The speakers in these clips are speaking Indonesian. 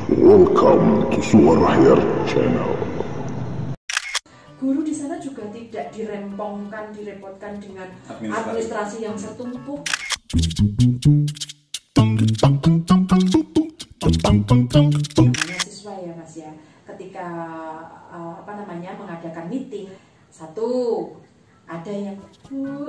Welcome to Suara Hair Channel. Guru di sana juga tidak dirempongkan, direpotkan dengan administrasi yang setumpuk. Siswa ya Mas ya, ketika mengadakan meeting, satu ada yang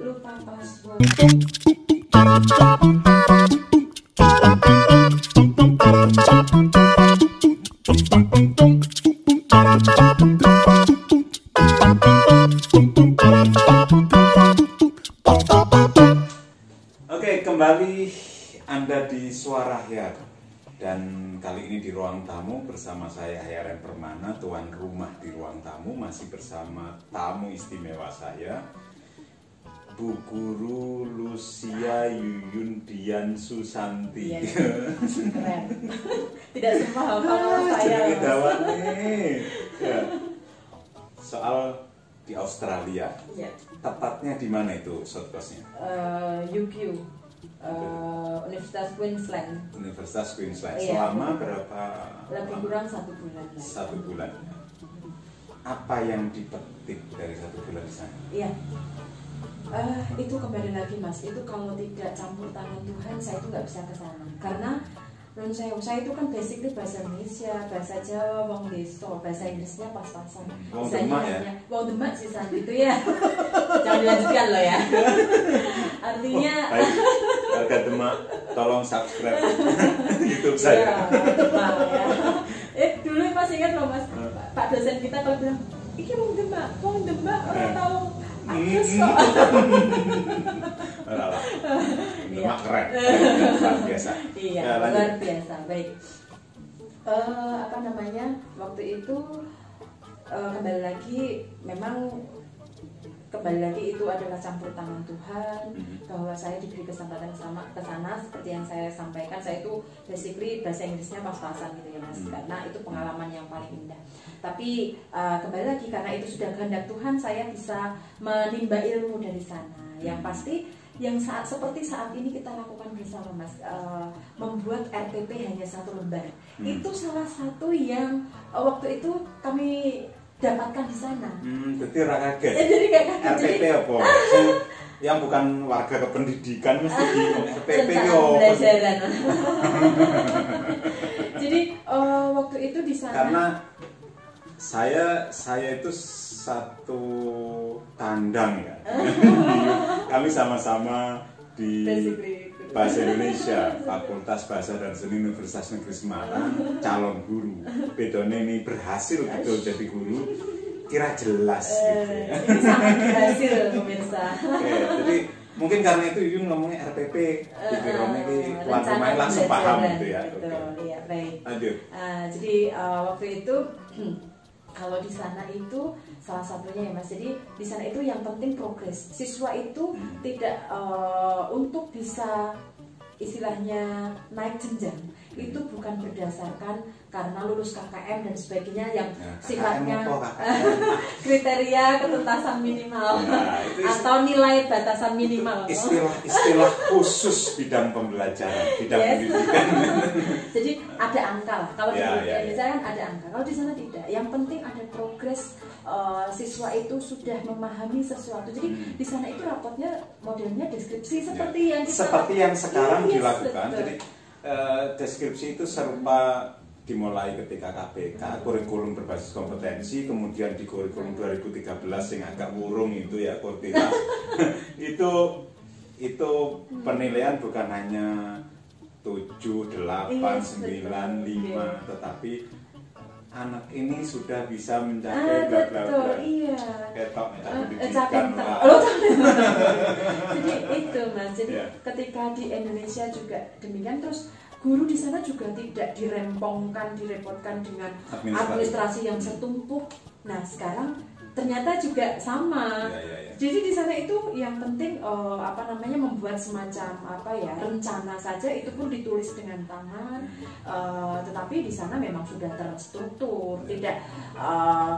lupa password. Oke, kembali Anda di Suara Hair. Dan kali ini di ruang tamu bersama saya HRM Permana, tuan rumah di ruang tamu, masih bersama tamu istimewa saya, Bu Guru Lucia Yuyun Dian Susanti. Iya, keren. Tidak semua hafal saya. Ya. Soal di Australia. Ya. Tepatnya di mana itu shortcastnya? UQ, Universitas Queensland. Universitas Queensland. Iya. Selama berapa? Lebih kurang 1 bulan. 1 bulan. Apa yang dipetik dari 1 bulan di sana? Iya. Itu kembali lagi Mas, itu kalau tidak campur tangan Tuhan, saya itu nggak bisa ke sana. Karena saya itu kan basically bahasa Indonesia, bahasa Jawa, wong deso, bahasa Inggrisnya pas-pasan. Wong Demak ya? Wong Demak sih San, gitu ya. Jangan dilanjutkan loh ya. Artinya Warga Demak, tolong subscribe YouTube saya. Iya, Demak ya. Dulu masih ingat loh Mas, Pak dosen kita kalau bilang, "Iki wong Demak, orang tahu." Aku sok. Demak keren, luar biasa. Iya, Ya, luar biasa. Baik. Waktu itu kembali lagi itu adalah campur tangan Tuhan, bahwa saya diberi kesempatan ke sana seperti yang saya sampaikan. Saya itu basically bahasa Inggrisnya pas-pasan gitu ya Mas, karena itu pengalaman yang paling indah. Tapi kembali lagi, karena itu sudah kehendak Tuhan, saya bisa menimba ilmu dari sana. Yang pasti yang seperti saat ini kita lakukan bersama Mas, membuat RPP hanya 1 lembar. Itu salah satu yang waktu itu kami dapatkan di sana. Jadi kaget. Jadi kayak kaget. RPP apa? Yang bukan warga kependidikan mesti bingung. RPP yo. Pembelajaran. Jadi waktu itu di sana. Karena saya itu satu tandang ya. Kami sama-sama di Bahasa Indonesia, Fakultas Bahasa dan Seni Universitas Negeri Semarang, calon guru. Bedone ini berhasil betul jadi guru, kira jelas gitu ya. Ini sangat berhasil pemirsa. Oke, jadi mungkin karena itu Yuyun ngomongnya RPP, pikirannya ini tuan rumah langsung paham gitu ya. Betul, iya baik. Lanjut. Jadi waktu itu kalau di sana itu salah satunya ya Mas, jadi di sana itu yang penting progres. Siswa itu tidak untuk bisa istilahnya naik jenjang, itu bukan berdasarkan karena lulus KKM dan sebagainya yang sifatnya kriteria ketuntasan minimal atau nilai batasan minimal. Istilah khusus bidang pembelajaran, bidang pendidikan. Jadi ada angka lah. Kalau di Indonesia kan ada angka. Kalau di sana tidak. Yang penting ada progres. Siswa itu sudah memahami sesuatu. Jadi di sana itu rapotnya modelnya deskripsi seperti yang sekarang dilakukan. Betul. Jadi deskripsi itu serupa dimulai ketika KPK, kurikulum berbasis kompetensi, kemudian di kurikulum 2013 yang agak wurung itu ya, Kortila. itu penilaian bukan hanya 7, 8, 9, 5, tetapi anak ini sudah bisa mencapai bla bla bla. Iya. Ketok Jadi itu Mas. Jadi ketika di Indonesia juga demikian, terus guru di sana juga tidak dirempongkan, direpotkan dengan administrasi yang setumpuk. Nah sekarang ternyata juga sama. Ya. Jadi di sana itu yang penting membuat semacam rencana saja, itu pun ditulis dengan tangan. Tetapi di sana memang sudah terstruktur, tidak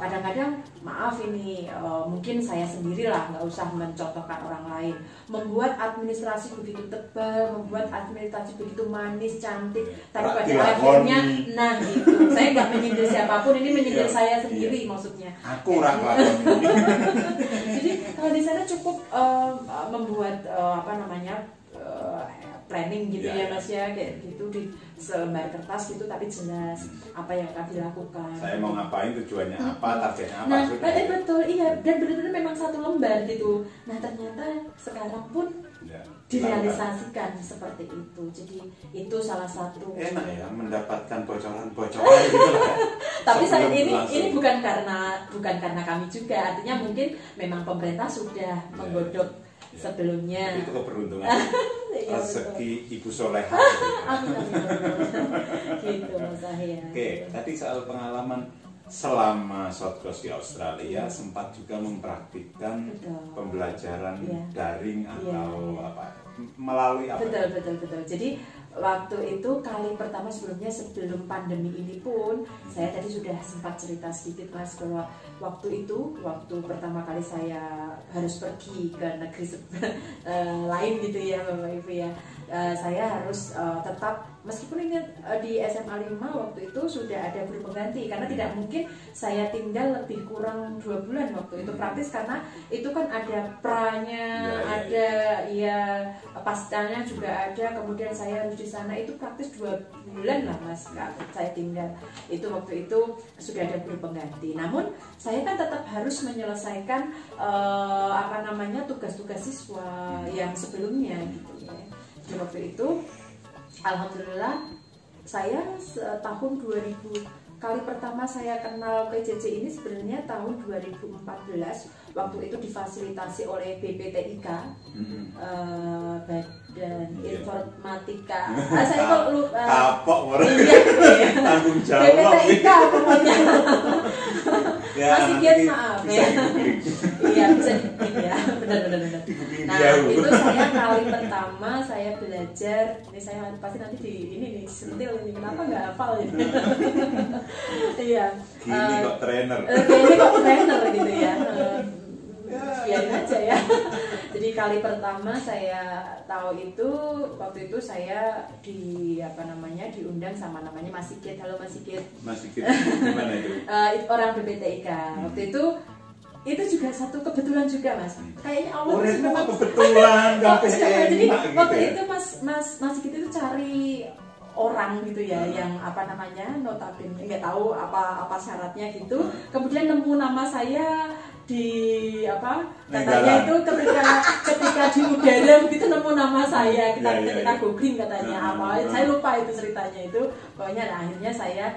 kadang-kadang maaf ini mungkin saya sendirilah, nggak usah mencontohkan orang lain, membuat administrasi begitu tebal, membuat administrasi begitu manis, cantik, tapi pada akhirnya gitu. Saya nggak menyindir siapapun, ini menyindir saya sendiri maksudnya. Aku rakyat. Jadi kalau di sana cukup membuat planning gitu ya Mas ya, kayak gitu di selembar kertas gitu, tapi jelas apa yang akan dilakukan. Saya mau ngapain, tujuannya apa, targetnya apa. Nah, betul, iya, dan benar-benar memang satu lembar gitu. Nah ternyata sekarang pun direalisasikan seperti itu. Jadi itu salah satu. Enak ya mendapatkan bocoran-bocoran gitu lah. Tapi saya ini bukan karena kami juga, artinya mungkin memang pemerintah sudah menggodok sebelumnya. Itu keberuntungan. Rezeki Ibu Soleha. Gitu Mas Ahya. Oke, tadi soal pengalaman selama Southcoast di Australia, sempat juga mempraktikkan pembelajaran daring atau melalui apa? Betul. Jadi waktu itu kali pertama sebelum pandemi ini pun saya tadi sudah sempat cerita sedikit Mas, bahwa waktu pertama kali saya harus pergi ke negeri lain gitu ya Bapak Ibu ya, saya harus tetap, meskipun ini di SMA 5 waktu itu sudah ada guru pengganti, karena tidak mungkin saya tinggal lebih kurang 2 bulan waktu itu praktis, karena itu kan ada pranya, ada pascanya juga ada, kemudian saya harus di sana itu praktis 2 bulan lah Mas, saya tinggal itu waktu itu sudah ada guru pengganti. Namun saya kan tetap harus menyelesaikan tugas-tugas siswa yang sebelumnya gitu ya. Jadi waktu itu alhamdulillah saya tahun 2000 kali pertama saya kenal PJJ ini sebenarnya tahun 2014, waktu itu difasilitasi oleh BPTIK, Badan Informatika. Saya kok lupa. Kapok tanggung jawab. BPTIK pokoknya. Masih kiat maaf ya. Iya bisa ya, benar. Nah itu saya kali pertama saya belajar. Ini saya pasti nanti di sentil ini, kenapa nggak hafal ini? Iya. Gini kok trainer. Gitu ya. Biarin aja ya. Jadi kali pertama saya tahu itu waktu itu saya diundang sama namanya Mas Sigit. Halo Mas Sigit. Mas Sigit gimana itu? Orang BPTIK. Waktu itu juga satu kebetulan juga Mas. Kayaknya Allah memang kebetulan jadi waktu itu Mas Sigit itu cari orang gitu ya, yang notabene nggak tahu apa syaratnya gitu, kemudian nemu nama saya di katanya itu ketika di udara begitu nemu nama saya, kita googling katanya saya lupa itu ceritanya itu, pokoknya akhirnya saya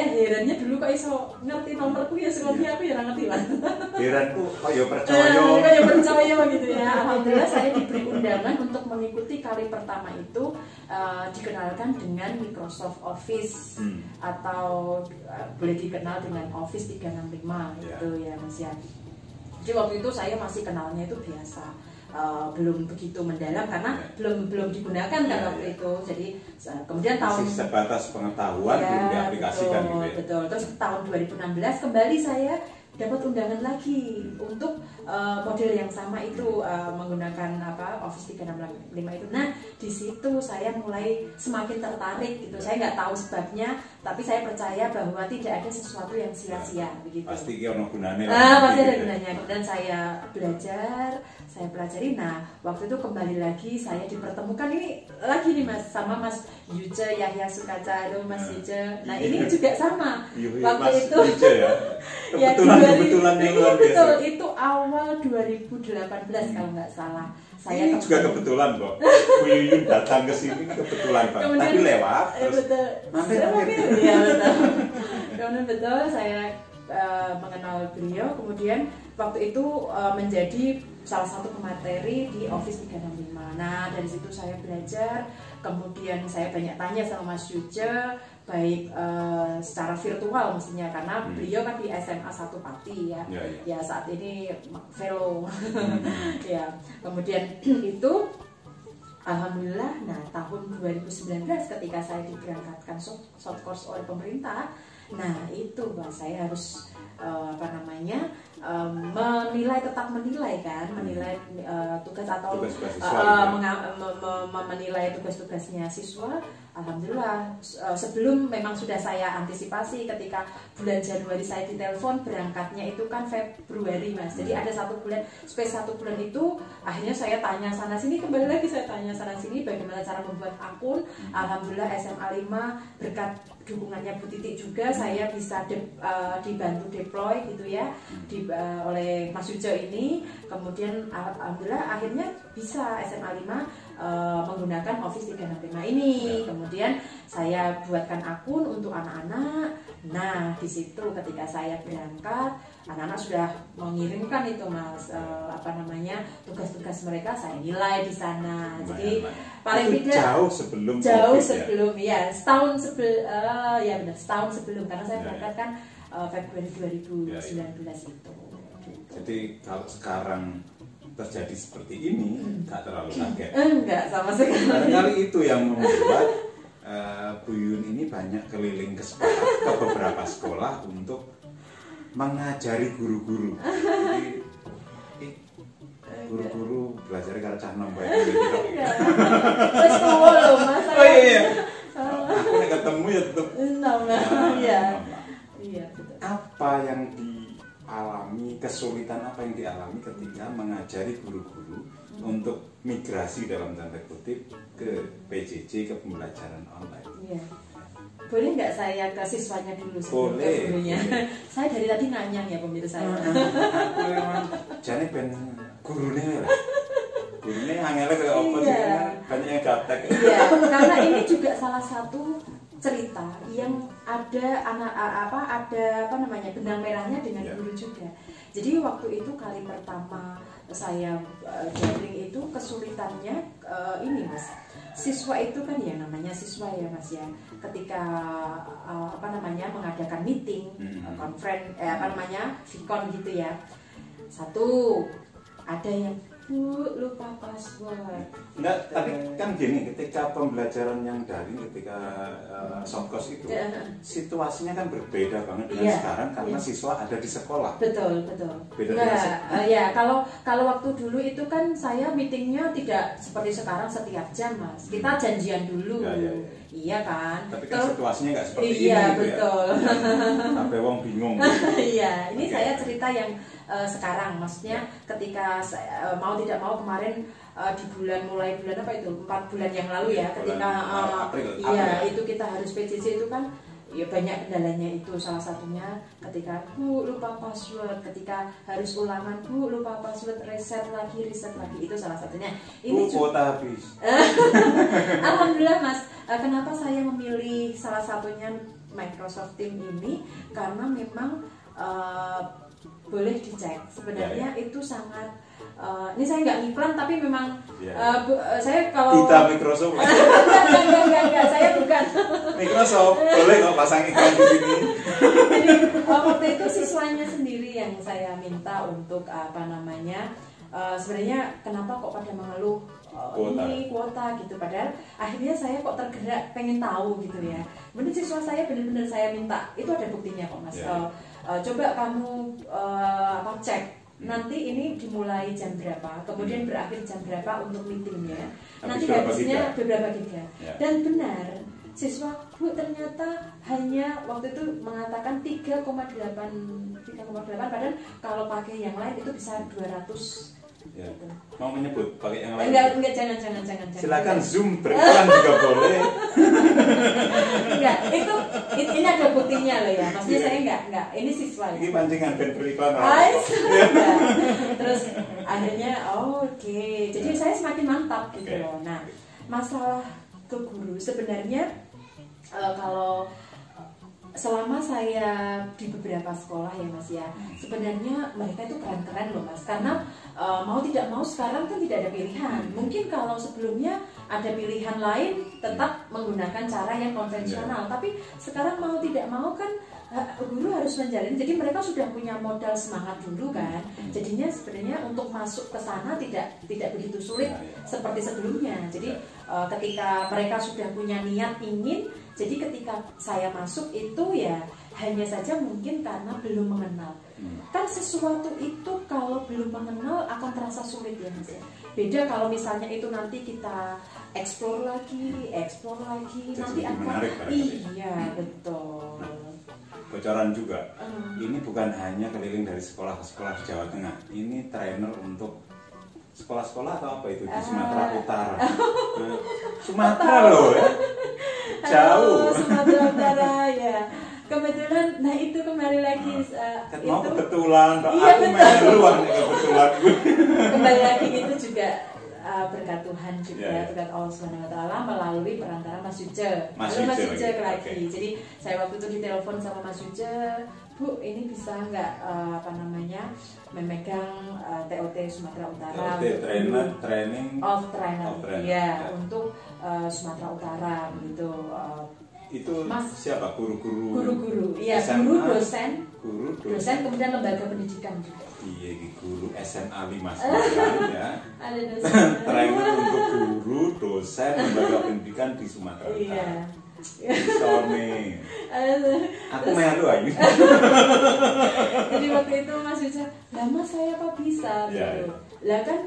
herannya dulu kok iso ngerti nomorku ya, sebelumnya aku ya ngerti lah. Heranku kok ya percaya gitu ya. Alhamdulillah saya diberi undangan untuk mengikuti kali pertama itu dikenalkan dengan Microsoft Office atau boleh dikenal dengan Office 365 gitu ya Mas ya. Jadi waktu itu saya masih kenalnya itu biasa. Belum begitu mendalam karena belum digunakan kan waktu itu. Jadi kemudian tahun sebatas pengetahuan belum diaplikasikan gitu ya. Betul. Terus tahun 2016 kembali saya dapat undangan lagi untuk model yang sama itu, menggunakan Office 365 itu. Nah di situ saya mulai semakin tertarik gitu. Saya nggak tahu sebabnya, tapi saya percaya bahwa tidak ada sesuatu yang sia-sia begitu. Pasti ono gunanya. Pasti ada gunanya. Kemudian saya pelajari. Nah waktu itu kembali lagi saya dipertemukan ini lagi nih Mas sama Mas Yuce Yahya Sukaca. Halo Mas Yuce. Nah ini juga sama. Waktu itu kebetulan yang luar biasa. Betul, itu awal 2018 kalau nggak salah. Saya ini juga kebetulan kok. Bu Yuyun datang ke sini kebetulan Pak. Tapi lewat terus. Betul. Iya betul. Kemudian betul saya mengenal beliau, kemudian waktu itu menjadi salah satu pemateri di Office 365. Nah dari situ saya belajar, kemudian saya banyak tanya sama Mas Yuce, baik secara virtual mestinya karena beliau kan di SMA 1 Pati ya saat ini fellow ya. Kemudian itu alhamdulillah, nah tahun 2019 ketika saya diberangkatkan short course oleh pemerintah, nah itu Mbak, saya harus menilai, tetap menilai kan, menilai tugas atau menilai tugas-tugasnya siswa. Alhamdulillah, sebelum memang sudah saya antisipasi ketika bulan Januari saya ditelepon, berangkatnya itu kan Februari Mas. Jadi ada 1 bulan, space 1 bulan itu akhirnya saya tanya sana sini, kembali lagi saya tanya sana sini bagaimana cara membuat akun. Alhamdulillah SMA 5 berkat dukungannya Bu Titi juga saya bisa dibantu deploy gitu ya oleh Mas Yuce ini. Kemudian alhamdulillah akhirnya bisa SMA 5 menggunakan Office 365 ini. Kemudian saya buatkan akun untuk anak-anak. Nah di situ ketika saya berangkat, anak-anak sudah mengirimkan itu Mas tugas-tugas mereka, saya nilai di sana. Jadi paling tidak jauh sebelum ya setahun sebelum karena saya berangkat kan Februari 2019 itu. Jadi kalau sekarang terjadi seperti ini nggak terlalu kaget. Enggak sama sekali. Barangkali itu yang membuat Bu Yun ini banyak keliling ke beberapa sekolah untuk mengajari guru-guru. Jadi guru-guru belajar karo cah nom bae gitu. Wes tuwa lho Mas. Oh iya. Aku nek ketemu ya tetep Iya, betul. Apa yang dialami, kesulitan apa yang dialami ketika mengajari guru-guru untuk migrasi dalam tanda kutip ke PJJ, ke pembelajaran online? Iya. Boleh nggak saya ke siswanya dulu sebelum boleh, ke gurunya? Boleh. Saya dari tadi nanya ya pemirsa. Aku memang jane ben gurune lah. Gurune angele kaya apa sih? Banyak yang gaptek. Iya, karena ini juga salah satu cerita yang ada benang merahnya dengan guru juga. Jadi waktu itu kali pertama saya daring itu kesulitannya ini Mas. Siswa itu kan ya namanya siswa ya Mas ya. Ketika mengadakan meeting, conference Vicon gitu ya. Satu ada yang Bu, lupa password. Enggak, tapi kan gini, ketika pembelajaran yang daring, ketika soft course itu, situasinya kan berbeda banget dengan sekarang karena siswa ada di sekolah. Betul. Ya, kalau waktu dulu itu kan saya meetingnya tidak seperti sekarang setiap jam Mas. Kita janjian dulu. Iya kan. Tapi kan situasinya nggak seperti ini. Iya betul. Sampai wong bingung. Iya, ini saya cerita yang sekarang, maksudnya ketika mau tidak mau kemarin mulai bulan apa itu 4 bulan yang lalu ya, ketika April. Itu kita harus PJJ itu kan ya banyak kendalanya. Itu salah satunya ketika Bu lupa password, ketika harus ulangan Bu lupa password, reset lagi itu salah satunya. Ini kuota habis. Alhamdulillah Mas, kenapa saya memilih salah satunya Microsoft Teams ini karena memang boleh dicek sebenarnya itu sangat ini saya nggak ngiklan tapi memang saya kalau kita Microsoft enggak, saya bukan Microsoft, boleh kok pasang iklan di sini. Jadi waktu itu siswanya sendiri yang saya minta untuk sebenarnya kenapa kok pada mengeluh ini kuota gitu, padahal akhirnya saya kok tergerak pengen tahu gitu ya. Bener siswa saya benar-benar saya minta, itu ada buktinya kok Mas. Coba kamu cek nanti ini dimulai jam berapa, kemudian berakhir jam berapa untuk meetingnya, nanti habisnya beberapa giga. Dan benar siswa Bu ternyata hanya waktu itu mengatakan 3,8 padahal kalau pakai yang lain itu bisa 200. Ya. Mau menyebut pakai yang lain? Enggak, jangan. Silakan Zoom beriklan juga boleh. Enggak, ini ada buktinya loh ya. Maksudnya saya enggak. Ini siswa. Ini pancingan band beriklan. Terus akhirnya oke. Jadi saya semakin mantap gitu loh. Nah, masalah ke guru sebenarnya kalau selama saya di beberapa sekolah ya Mas ya, sebenarnya mereka itu keren-keren loh Mas, karena mau tidak mau sekarang kan tidak ada pilihan. Mungkin kalau sebelumnya ada pilihan lain tetap menggunakan cara yang konvensional, tapi sekarang mau tidak mau kan guru harus menjalani. Jadi mereka sudah punya modal semangat dulu kan, jadinya sebenarnya untuk masuk ke sana tidak begitu sulit seperti sebelumnya. Jadi ketika mereka sudah punya niat ingin, jadi ketika saya masuk itu ya hanya saja mungkin karena belum mengenal. Kan sesuatu itu kalau belum mengenal akan terasa sulit ya Mas ya. Beda kalau misalnya itu nanti kita explore lagi nanti akan iya betul. Bocoran juga, ini bukan hanya keliling dari sekolah ke sekolah di Jawa Tengah, ini trainer untuk sekolah-sekolah atau apa itu di Sumatera Utara. Sumatera loh ya, jauh. Sumatera Utara ya. Kebetulan, nah itu kembali lagi mau kebetulan, iya, aku meluang kebetulan. Kembali lagi itu juga berkat Tuhan juga, berkat Allah Subhanahu Wa Taala melalui perantara Mas Yuje. Mas Yuje lagi. Okay. Jadi saya waktu itu ditelepon sama Mas Yuje, Bu, ini bisa nggak memegang TOT Sumatera Utara? Training trainer. Iya, untuk Sumatera Utara gitu. Itu Mas, siapa guru-guru iya, guru dosen kemudian lembaga pendidikan juga. Iya, guru SMA 59 ya. Ada dosen. Trainer untuk guru dosen lembaga pendidikan di Sumatera Utara. Sone. Aku melu aja. Jadi waktu itu Mas Yudha, lah Mas saya apa bisa gitu. Lah kan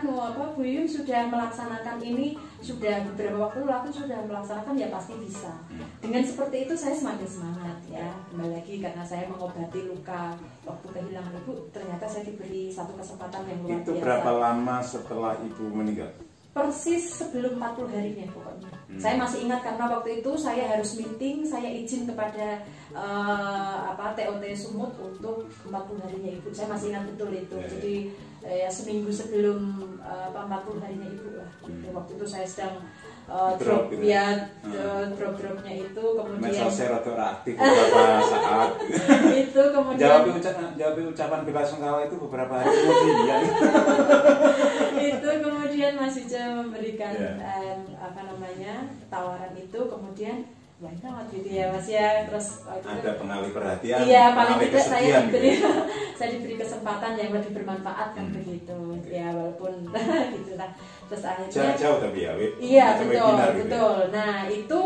Bu Yum sudah melaksanakan ini sudah beberapa waktu lalu sudah melaksanakan, ya pasti bisa. Dengan seperti itu saya semakin semangat ya. Kembali lagi karena saya mengobati luka waktu kehilangan ibu, ternyata saya diberi satu kesempatan yang luar biasa. Itu berapa lama setelah ibu meninggal? Persis sebelum 40 harinya pokoknya. Saya masih ingat karena waktu itu saya harus meeting, saya izin kepada TOT Sumut untuk 40 harinya ibu. Saya masih ingat betul itu. Jadi ya seminggu sebelum 40 harinya ibu lah. Waktu itu saya sedang drop-dropnya itu, kemudian medsosnya rada aktif beberapa saat. Itu kemudian jawab ucapan bela sungkawa itu beberapa hari kemudian. Itu kemudian Mas Yudha memberikan tawaran itu, kemudian why not gitu ya Mas ya. Terus ada pengalih perhatian. Iya, paling tidak saya diberi kesempatan yang lebih bermanfaat kan begitu. Ya walaupun gitulah. Terus akhirnya jauh tapi ya. Iya, betul. Nah, itu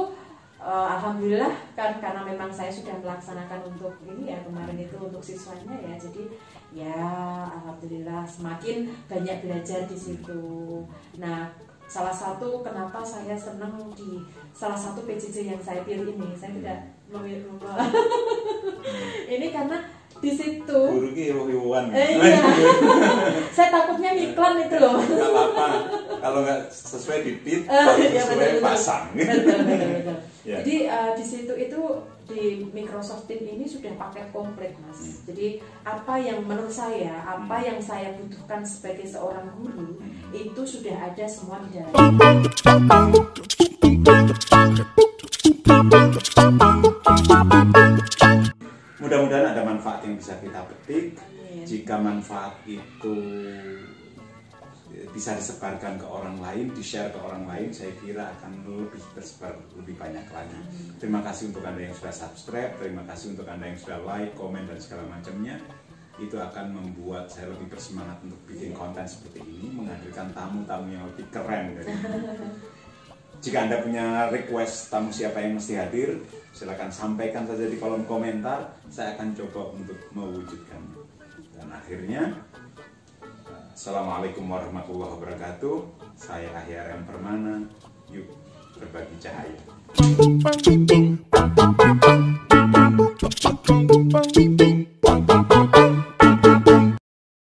alhamdulillah kan karena memang saya sudah melaksanakan untuk ini ya kemarin itu untuk siswanya ya. Jadi ya alhamdulillah semakin banyak belajar di situ. Nah, salah satu kenapa saya senang di salah satu PJJ yang saya pilih ini, saya tidak memilih rumah. Ini karena di situ guru kiruan. Iya. Saya takutnya iklan itu loh. Enggak apa-apa. Kalau nggak sesuai didit, sesuai pasang. Betul. Ya. Jadi di situ itu di Microsoft Teams ini sudah paket komplit Mas. Jadi apa yang menurut saya, apa yang saya butuhkan sebagai seorang guru itu sudah ada semua di dalam. Mudah-mudahan ada manfaat yang bisa kita petik. Jika manfaat itu bisa disebarkan ke orang lain, di-share ke orang lain, saya kira akan lebih tersebar lebih banyak lagi. Terima kasih untuk Anda yang sudah subscribe, terima kasih untuk Anda yang sudah like, komen, dan segala macamnya. Itu akan membuat saya lebih bersemangat untuk bikin konten seperti ini, menghadirkan tamu-tamu yang lebih keren dari ini. Jika Anda punya request tamu siapa yang mesti hadir, silakan sampaikan saja di kolom komentar. Saya akan coba untuk mewujudkannya. Dan akhirnya, Assalamualaikum warahmatullahi wabarakatuh. Saya AHRM Permana. Yuk berbagi cahaya.